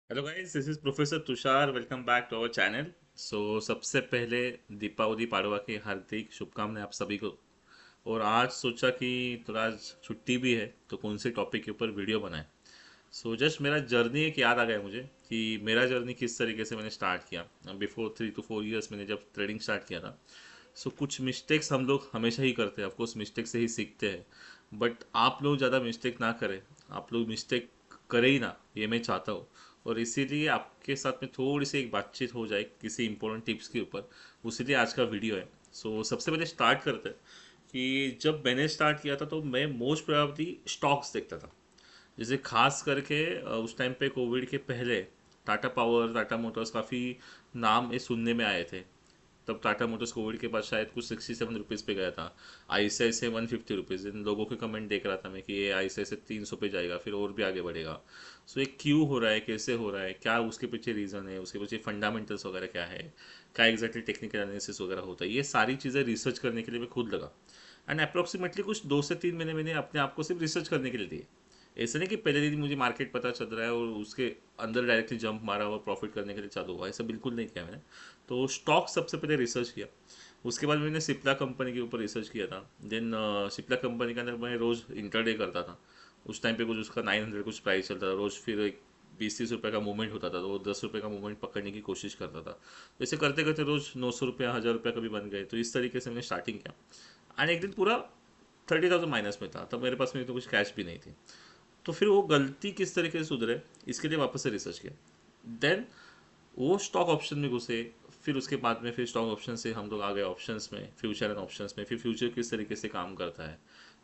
Hello guys, this is professor Tushar. Welcome back to our channel. सबसे पहले दीपावली पाड़वा की हार्दिक शुभकामनाएं आप सभी को। और आज सोचा कि थोड़ा आज छुट्टी भी है तो कौन से टॉपिक के ऊपर वीडियो बनाएं। जस्ट मेरा जर्नी एक याद आ गया मुझे कि मेरा जर्नी किस तरीके से मैंने स्टार्ट किया। बिफोर 3 to 4 years मैंने जब ट्रेडिंग स्टार्ट किया था। कुछ मिस्टेक्स हम लोग हमेशा ही करते हैं, ऑफकोर्स मिस्टेक से ही सीखते हैं। बट आप लोग ज़्यादा मिस्टेक ना करें, आप लोग मिस्टेक करें ही ना, ये मैं चाहता हूँ। और इसीलिए आपके साथ में थोड़ी सी एक बातचीत हो जाए किसी इंपॉर्टेंट टिप्स के ऊपर, उसीलिए आज का वीडियो है। सबसे पहले स्टार्ट करते हैं कि जब मैंने स्टार्ट किया था तो मैं मोस्ट प्रोबेबली स्टॉक्स देखता था। जैसे खास करके उस टाइम पे कोविड के पहले टाटा पावर, टाटा मोटर्स काफ़ी नाम ये सुनने में आए थे। तब टाटा मोटर्स कोविड के बाद शायद कुछ 67 रुपीज़ पे गया था। ICICI 150 rupees. इन लोगों के कमेंट देख रहा था मैं कि ये ICICI 300 पे जाएगा, फिर और भी आगे बढ़ेगा। ये क्यों हो रहा है, कैसे हो रहा है, क्या उसके पीछे रीज़न है, उसके पीछे फंडामेंटल्स वगैरह क्या है, क्या एग्जैक्टली टेक्निकल एनालिसिस वगैरह होता है, ये सारी चीज़ें रिसर्च करने के लिए मैं खुद लगा। एंड अप्रोक्सीमेटली कुछ 2 से 3 महीने मैंने अपने आप को सिर्फ रिसर्च करने के लिए दिए। ऐसा नहीं कि पहले दिन मुझे मार्केट पता चल रहा है और उसके अंदर डायरेक्टली जंप मारा और प्रॉफिट करने के लिए चालू हुआ, ऐसा बिल्कुल नहीं किया मैंने। तो स्टॉक सबसे पहले रिसर्च किया। उसके बाद मैंने सिप्ला कंपनी के ऊपर रिसर्च किया था। देन सिप्ला कंपनी के अंदर मैं रोज़ इंटरडे करता था। उस टाइम पे कुछ उसका 900 कुछ प्राइस चलता था रोज़, फिर एक 20-30 रुपये का मूवमेंट होता था तो वो 10 रुपये का मूवमेंट पकड़ने की कोशिश करता था। तो ऐसे करते करते रोज़ 900 रुपया, 1000 रुपया कभी बन गए। तो इस तरीके से मैंने स्टार्टिंग किया। एंड एक दिन पूरा 30,000 माइनस में था, तब मेरे पास में तो कुछ कैश भी नहीं थी। तो फिर वो गलती किस तरीके से सुधरे, इसके लिए वापस से रिसर्च किया। देन वो स्टॉक ऑप्शन में घुसे। फिर उसके बाद में फिर स्टॉक ऑप्शन से हम लोग आ गए ऑप्शंस में, फ्यूचर एंड ऑप्शंस में। फिर फ्यूचर किस तरीके से काम करता है,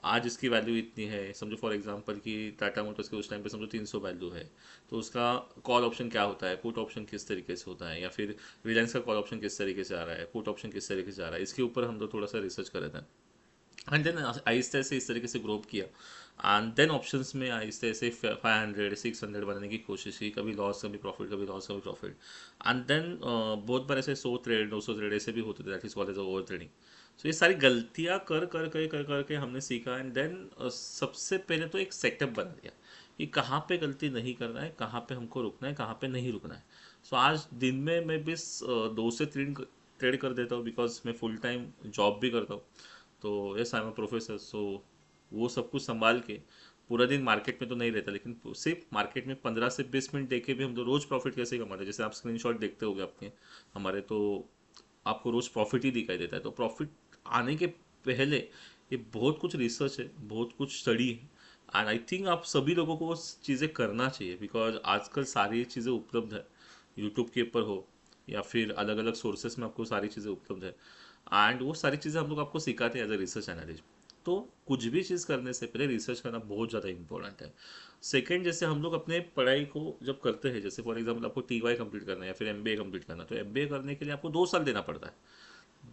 आज इसकी वैल्यू इतनी है, समझो फॉर एग्जांपल कि टाटा मोटर्स के उस टाइम पे समझो 300 वैल्यू है, तो उसका कॉल ऑप्शन क्या होता है, पुट ऑप्शन किस तरीके से होता है, या फिर रिलायंस का कॉल ऑप्शन किस तरीके से आ रहा है, पुट ऑप्शन किस तरीके से आ रहा है, इसके ऊपर हम लोग थोड़ा सा रिसर्च कर रहे थे। एंड देन आहिस्ते से इस तरीके से ग्रो किया। एंड देन ऑप्शंस में आहिस्ते से 500 600 बनाने की कोशिश की, कभी लॉस कभी प्रॉफिट, कभी लॉस कभी प्रॉफिट। एंड देन बहुत बार ऐसे 100 ट्रेड 200 ट्रेड ऐसे भी होते थे, that is called as over trading. ये सारी गलतियां कर कर के हमने सीखा। एंड देन सबसे पहले तो एक सेटअप बना दिया कि कहाँ पे गलती नहीं करना है, कहाँ पे हमको रुकना है, कहाँ पे नहीं रुकना है। आज दिन में मैं बस 2 से 3 ट्रेड कर देता हूँ, बिकॉज मैं फुल टाइम जॉब भी करता हूँ। तो yes, I am a professor. वो सब कुछ संभाल के पूरा दिन मार्केट में तो नहीं रहता, लेकिन सिर्फ मार्केट में 15 से 20 मिनट देख के भी हम तो रोज़ प्रॉफिट कैसे कमाते हैं। जैसे आप स्क्रीनशॉट देखते होगे आपके हमारे, तो आपको रोज़ प्रॉफिट ही दिखाई देता है। तो प्रॉफिट आने के पहले ये बहुत कुछ रिसर्च है, बहुत कुछ स्टडी है। एंड आई थिंक आप सभी लोगों को वो चीज़ें करना चाहिए, बिकॉज आजकल सारी चीज़ें उपलब्ध है। यूट्यूब के ऊपर हो या फिर अलग अलग सोर्सेस में आपको सारी चीज़ें उपलब्ध है। एंड वो सारी चीज़ें हम लोग आपको सिखाते हैं एज अ रिसर्च एनालिस्ट। तो कुछ भी चीज़ करने से पहले रिसर्च करना बहुत ज़्यादा इंपॉर्टेंट है। सेकंड, जैसे हम लोग अपने पढ़ाई को जब करते हैं, जैसे फॉर एग्जांपल आपको TY कंप्लीट करना है या फिर MBA कंप्लीट करना है, तो MBA करने के लिए आपको 2 साल देना पड़ता है।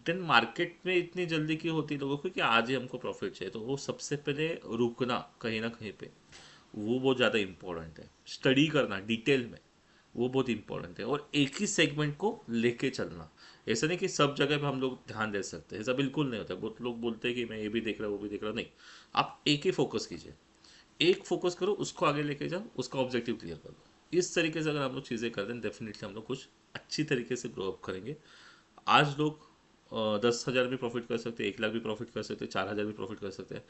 देन मार्केट में इतनी जल्दी क्यों होती है लोगों को कि आज ही हमको प्रॉफिट चाहिए, तो वो सबसे पहले रुकना कहीं ना कहीं पे, वो बहुत ज़्यादा इंपॉर्टेंट है। स्टडी करना डिटेल में, वो बहुत इंपॉर्टेंट है। और एक ही सेगमेंट को लेके चलना। ऐसा नहीं कि सब जगह पे हम लोग ध्यान दे सकते हैं, ऐसा बिल्कुल नहीं होता। बहुत लोग बोलते हैं कि मैं ये भी देख रहा हूँ वो भी देख रहा हूँ, नहीं। आप एक ही फोकस कीजिए, एक फोकस करो, उसको आगे लेके जाओ, उसका ऑब्जेक्टिव क्लियर कर दो। इस तरीके से अगर हम लोग चीज़ें करते हैं, डेफिनेटली हम लोग कुछ अच्छी तरीके से ग्रो अप करेंगे। आज लोग 10,000 भी प्रॉफिट कर सकते हैं, 1 लाख भी प्रॉफिट कर सकते हैं, 4,000 भी प्रॉफिट कर सकते हैं।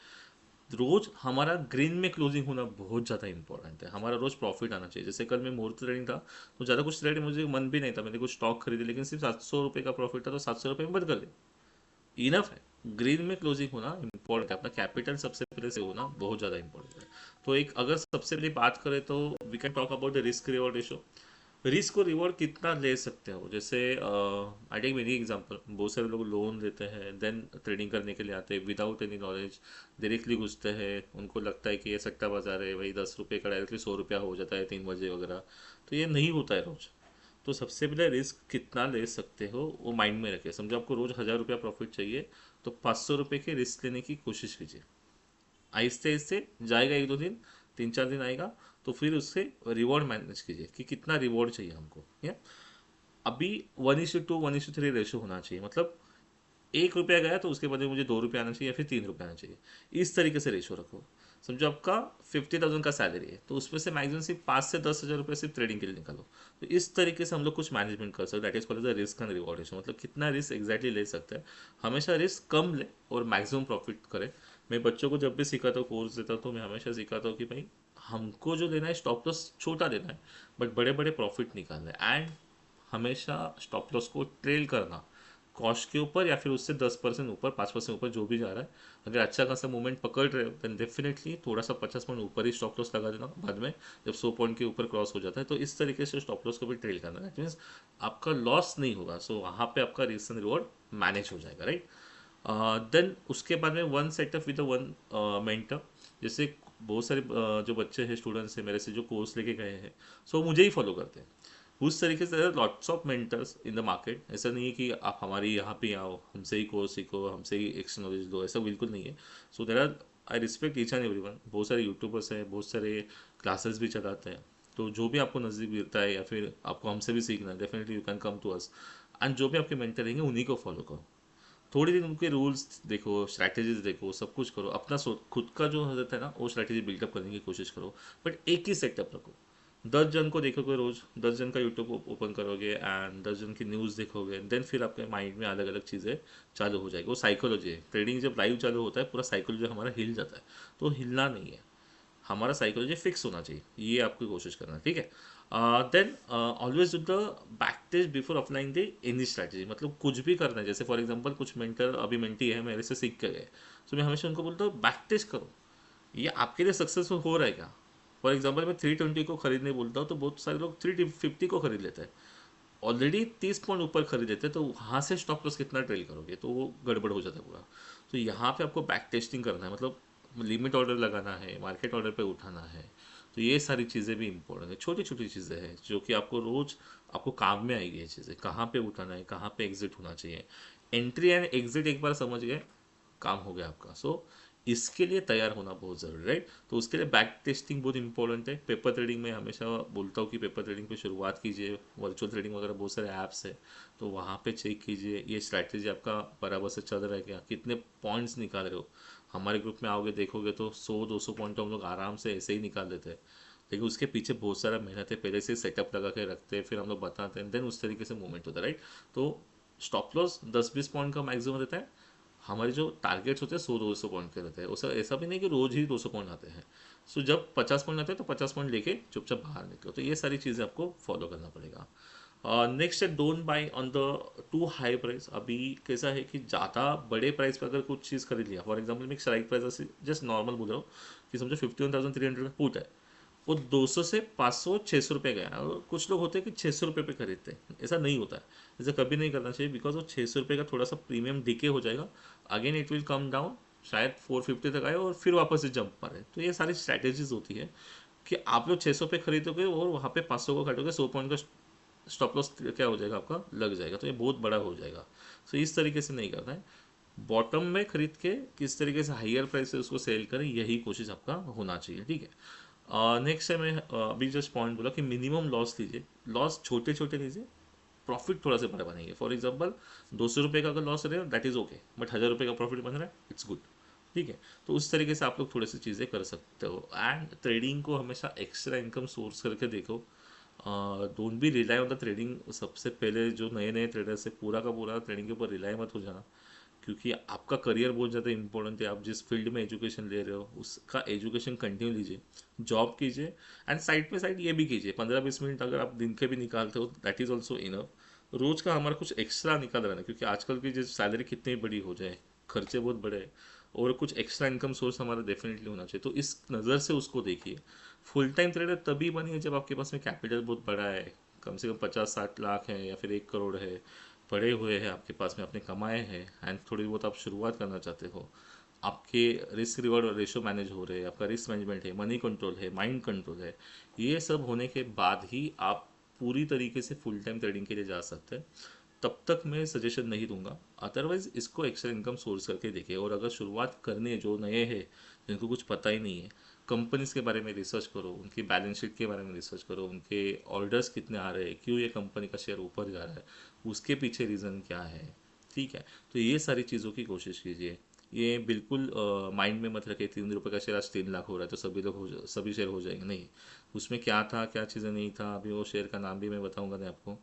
रोज हमारा ग्रीन में क्लोजिंग होना बहुत ज़्यादा इंपॉर्टेंट है। हमारा रोज प्रॉफिट आना चाहिए। जैसे कल मैं मुहूर्त ट्रेडिंग था, तो ज़्यादा कुछ ट्रेड मुझे मन भी नहीं था, मैंने कुछ स्टॉक खरीदे, लेकिन सिर्फ 700 रुपये का प्रॉफिट था, तो 700 रुपये में बंद कर दिया। इनफ है। ग्रीन में क्लोजिंग होना इंपॉर्टेंट है। अपना कैपिटल सबसे पहले से होना बहुत ज़्यादा इंपॉर्टेंट है। तो एक अगर सबसे पहले बात करें तो we can talk about the risk reward ratio. Risk और रिवॉर्ड कितना ले सकते हो। जैसे आई टेक मेनी एग्जांपल, बहुत सारे लोग लोन लेते हैं, देन ट्रेडिंग करने के लिए आते हैं विदाउट एनी नॉलेज, डायरेक्टली घुसते हैं। उनको लगता है कि ये सट्टा बाजार है, वही 10 रुपये का डायरेक्टली 100 रुपया हो जाता है 3 बजे वगैरह। तो ये नहीं होता है रोज। तो सबसे पहले रिस्क कितना ले सकते हो वो माइंड में रखिए। समझो आपको रोज 1,000 रुपया प्रॉफिट चाहिए, तो 500 रुपये के रिस्क लेने की कोशिश कीजिए। आहिस्ते आहिस्ते जाएगा, 1 2 दिन, 3 4 दिन आएगा, तो फिर उससे रिवॉर्ड मैनेज कीजिए कि कितना रिवॉर्ड चाहिए हमको, या अभी 1:2 1:3 रेशो होना चाहिए। मतलब 1 रुपया गया तो उसके बदले मुझे 2 रुपये आना चाहिए या फिर 3 रुपये आना चाहिए। इस तरीके से रेशो रखो। समझो आपका 50,000 का सैलरी है, तो उसमें से मैक्सिमम सिर्फ 5 से 10 हज़ार रुपये सिर्फ ट्रेडिंग के लिए निकालो। तो इस तरीके से हम लोग कुछ मैनेजमेंट कर सकते हैं, that is called the risk and reward ratio. मतलब कितना रिस्क एग्जैक्टली ले सकते हैं, हमेशा रिस्क कम ले और मैक्सिमम प्रॉफिट करे। मैं बच्चों को जब भी सिखाता हूँ, कोर्स देता हूँ, तो मैं हमेशा सिखाता हूँ कि भाई हमको जो लेना है स्टॉप लॉस छोटा लेना है, बट बड़े बड़े प्रॉफिट निकालना है। एंड हमेशा स्टॉप लॉस को ट्रेल करना कॉस्ट के ऊपर, या फिर उससे 10% ऊपर, 5% ऊपर जो भी जा रहा है। अगर अच्छा खासा मूवमेंट पकड़ रहे हो देन डेफिनेटली थोड़ा सा 50 पॉइंट ऊपर ही स्टॉप लॉस लगा देना बाद में, जब 100 पॉइंट के ऊपर क्रॉस हो जाता है। तो इस तरीके से स्टॉप लॉस को भी ट्रेल करना, दैट मीन्स आपका लॉस नहीं होगा। सो वहाँ पे आपका रिस्क एंड रिवॉर्ड मैनेज हो जाएगा, राइट। देन उसके बाद में one setup with one mentor. जैसे बहुत सारे जो बच्चे हैं, स्टूडेंट्स हैं मेरे से, जो कोर्स लेके गए हैं, सो मुझे ही फॉलो करते हैं। उस तरीके से lots of mentors in the market. ऐसा नहीं है कि आप हमारी यहाँ पे आओ, हमसे ही कोर्स सीखो, हमसे ही एक्स्ट्रा नॉलेज लो, ऐसा बिल्कुल नहीं है। So there are, I respect each and everyone. बहुत सारे यूट्यूबर्स हैं, बहुत सारे क्लासेस भी चलाते हैं। तो जो भी आपको नज़दीक मिलता है, या फिर आपको हमसे भी सीखना है, definitely you can come to us. And जो भी आपके मेंटर रहेंगे उन्हीं को फॉलो करो। थोड़ी दिन उनके रूल्स देखो, स्ट्रैटेजीज देखो, सब कुछ करो। अपना खुद का जो रहता है ना, वो स्ट्रैटेजी बिल्डअप करने की कोशिश करो। बट एक ही सेटअप रखो। 10 जन को देखोगे रोज, 10 जन का यूट्यूब ओपन करोगे एंड 10 जन की न्यूज़ देखोगे, देन फिर आपके माइंड में अलग अलग चीज़ें चालू हो जाएगी। वो साइकोलॉजी है, ट्रेडिंग जब लाइव चालू होता है पूरा साइकोलॉजी हमारा हिल जाता है। तो हिलना नहीं है, हमारा साइकोलॉजी फिक्स होना चाहिए, ये आपकी कोशिश करना, ठीक है। Then always do the back test before applying the any strategy. मतलब कुछ भी करना है, जैसे फॉर एग्जांपल कुछ मेंटर अभी मेंटी है मेरे से सीख के गए, तो मैं हमेशा उनको बोलता हूँ बैक टेस्ट करो, ये आपके लिए सक्सेसफुल हो रहा है क्या। फॉर एग्जाम्पल मैं 320 को खरीदने बोलता हूँ, तो बहुत सारे लोग 350 को खरीद लेते हैं। ऑलरेडी 30 पॉइंट ऊपर खरीद लेते हैं, तो वहाँ से स्टॉप लॉस कितना ट्रेल करोगे, तो वो गड़बड़ हो जाता है पूरा। तो यहाँ पे आपको बैक टेस्टिंग करना है, मतलब लिमिट ऑर्डर लगाना है, मार्केट ऑर्डर पे उठाना है। तो ये सारी चीज़ें भी इंपॉर्टेंट है, छोटी छोटी चीज़ें हैं जो कि आपको रोज आपको काम में आएगी। ये चीज़ें कहाँ पे उठाना है, कहाँ पे एग्जिट होना चाहिए, एंट्री एंड एग्जिट एक बार समझ गए, काम हो गया आपका। सो इसके लिए तैयार होना बहुत ज़रूरी, राइट। तो उसके लिए बैक टेस्टिंग बहुत इंपॉर्टेंट है। पेपर ट्रेडिंग में हमेशा बोलता हूँ कि पेपर ट्रेडिंग पे शुरुआत कीजिए। वर्चुअल ट्रेडिंग वगैरह बहुत सारे ऐप्स है, तो वहाँ पे चेक कीजिए ये स्ट्रैटेजी आपका बराबर से चल रहा है क्या, कितने पॉइंट्स निकाल रहे हो। हमारे ग्रुप में आओगे देखोगे तो 100-200 पॉइंट तो हम लोग आराम से ऐसे ही निकाल देते हैं, लेकिन उसके पीछे बहुत सारा मेहनत है, पहले से सेटअप लगा के रखते हैं, फिर हम लोग बताते हैं, देन उस तरीके से मूवमेंट होता है, राइट। तो स्टॉप लॉस 10-20 पॉइंट का मैक्सिमम रहता है। हमारे जो टारगेट्स होते हैं 100-200 पॉइंट के रहते हैं। उसे ऐसा भी नहीं कि रोज ही 200 पॉइंट आते हैं। सो जब 50 पॉइंट आते हैं तो 50 पॉइंट लेके चुपचाप बाहर निकलो। तो ये सारी चीज़ें आपको फॉलो करना पड़ेगा। नेक्स्ट है don't buy on the two high price. अभी कैसा है कि ज़्यादा बड़े प्राइस पर अगर कुछ चीज़ खरीद लिया, फॉर एग्जाम्पल मैं एक स्ट्राइक प्राइस ऐसे जस्ट नॉर्मल बोल रहा हूँ कि समझो 51,300 में पुट है, वो 200 से 500-600 रुपये गया, और कुछ लोग होते हैं कि 600 रुपये पे खरीदते हैं। ऐसा नहीं होता है, ऐसा कभी नहीं करना चाहिए, बिकॉज वो 600 रुपये का थोड़ा सा प्रीमियम डिके हो जाएगा, again it will come down, शायद 450 तक आए और फिर वापस से जंप मारे। तो ये सारी स्ट्रैटेजीज होती है कि आप लोग 600 पे खरीदोगे और वहाँ पे 500 को काटोगे, 100 पॉइंट का स्टॉप लॉस क्या हो जाएगा आपका, लग जाएगा, तो ये बहुत बड़ा हो जाएगा। सो इस तरीके से नहीं करना है। बॉटम में खरीद के किस तरीके से हाइयर प्राइस से उसको सेल करें, यही कोशिश आपका होना चाहिए, ठीक है। नेक्स्ट है, मैं अभी जस्ट पॉइंट बोला कि मिनिमम लॉस लीजिए, लॉस छोटे छोटे लीजिए, प्रॉफिट थोड़ा सा बड़ा बनाइए। फॉर एग्जाम्पल 200 रुपये का अगर लॉस रहे दैट इज़ ओके, बट 1000 रुपये का प्रॉफिट बन रहा है, इट्स गुड, ठीक है। तो उस तरीके से आप लोग थोड़ी सी चीज़ें कर सकते हो। एंड ट्रेडिंग को हमेशा एक्स्ट्रा इनकम सोर्स करके देखो, don't be rely on the trading. सबसे पहले जो नए नए ट्रेडर्स है, पूरा का पूरा ट्रेडिंग के ऊपर रिलाई मत हो जाना, क्योंकि आपका करियर बहुत ज़्यादा इंपॉर्टेंट है। आप जिस फील्ड में एजुकेशन ले रहे हो उसका एजुकेशन कंटिन्यू लीजिए, जॉब कीजिए, एंड साइड पे साइड ये भी कीजिए। 15-20 मिनट अगर आप दिन के भी निकालते हो दैट इज़ ऑल्सो इनफ। रोज का हमारा कुछ एक्स्ट्रा निकाल रहा है, क्योंकि आजकल की जो सैलरी कितनी बड़ी हो जाए, खर्चे बहुत बड़े हैं, और कुछ एक्स्ट्रा इनकम सोर्स हमारा डेफिनेटली होना चाहिए। तो इस नज़र से उसको देखिए। फुल टाइम ट्रेडर तभी बनिए जब आपके पास में कैपिटल बहुत बड़ा है, कम से कम 50-60 लाख है या फिर 1 करोड़ है, पड़े हुए हैं आपके पास में, आपने कमाए हैं, एंड थोड़ी बहुत आप शुरुआत करना चाहते हो, आपके रिस्क रिवॉर्ड रेशियो मैनेज हो रहे हैं, आपका रिस्क मैनेजमेंट है, मनी कंट्रोल है, माइंड कंट्रोल है। ये सब होने के बाद ही आप पूरी तरीके से फुल टाइम ट्रेडिंग के लिए जा सकते हैं। तब तक मैं सजेशन नहीं दूंगा, अदरवाइज इसको एक्स्ट्रा इनकम सोर्स करके देखिए। और अगर शुरुआत करनी है, जो नए हैं जिनको कुछ पता ही नहीं है, कंपनीज के बारे में रिसर्च करो, उनकी बैलेंस शीट के बारे में रिसर्च करो, उनके ऑर्डर्स कितने आ रहे हैं, क्यों ये कंपनी का शेयर ऊपर जा रहा है, उसके पीछे रीज़न क्या है, ठीक है। तो ये सारी चीज़ों की कोशिश कीजिए। ये बिल्कुल माइंड में मत रखे 3 रुपये का शेयर आज 3 लाख हो रहा है तो सभी लोग सभी शेयर हो जाएंगे, नहीं। उसमें क्या था क्या चीज़ें नहीं था, अभी वो शेयर का नाम भी मैं बताऊंगा नहीं आपको,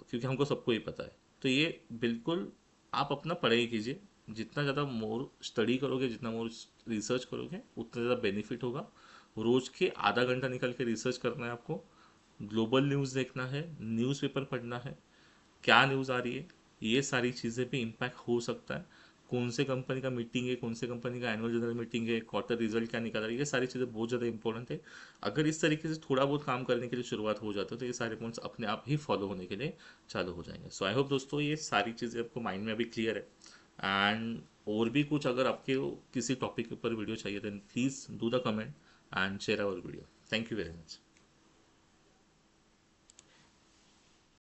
क्योंकि हमको सबको ही पता है। तो ये बिल्कुल आप अपना पढ़ाई कीजिए, जितना ज़्यादा मोर स्टडी करोगे, जितना मोर रिसर्च करोगे, उतना ज़्यादा बेनिफिट होगा। रोज़ के आधा घंटा निकल के रिसर्च करना है आपको, ग्लोबल न्यूज़ देखना है, न्यूज़पेपर पढ़ना है, क्या न्यूज़ आ रही है, ये सारी चीज़ें पे इम्पैक्ट हो सकता है। कौन से कंपनी का मीटिंग है, कौन से कंपनी का एनुअल जनरल मीटिंग है, क्वार्टर रिजल्ट क्या निकल रहा है, ये सारी चीज़ें बहुत ज़्यादा इंपॉर्टेंट है। अगर इस तरीके से थोड़ा बहुत काम करने के लिए शुरुआत हो जाता है तो ये सारे पॉइंट्स अपने आप ही फॉलो होने के लिए चालू हो जाएंगे। सो आई होप दोस्तों ये सारी चीज़ें आपको माइंड में अभी क्लियर है। एंड और भी कुछ अगर आपके किसी टॉपिक के ऊपर वीडियो चाहिए then please do the comment and share our video. Thank you very much.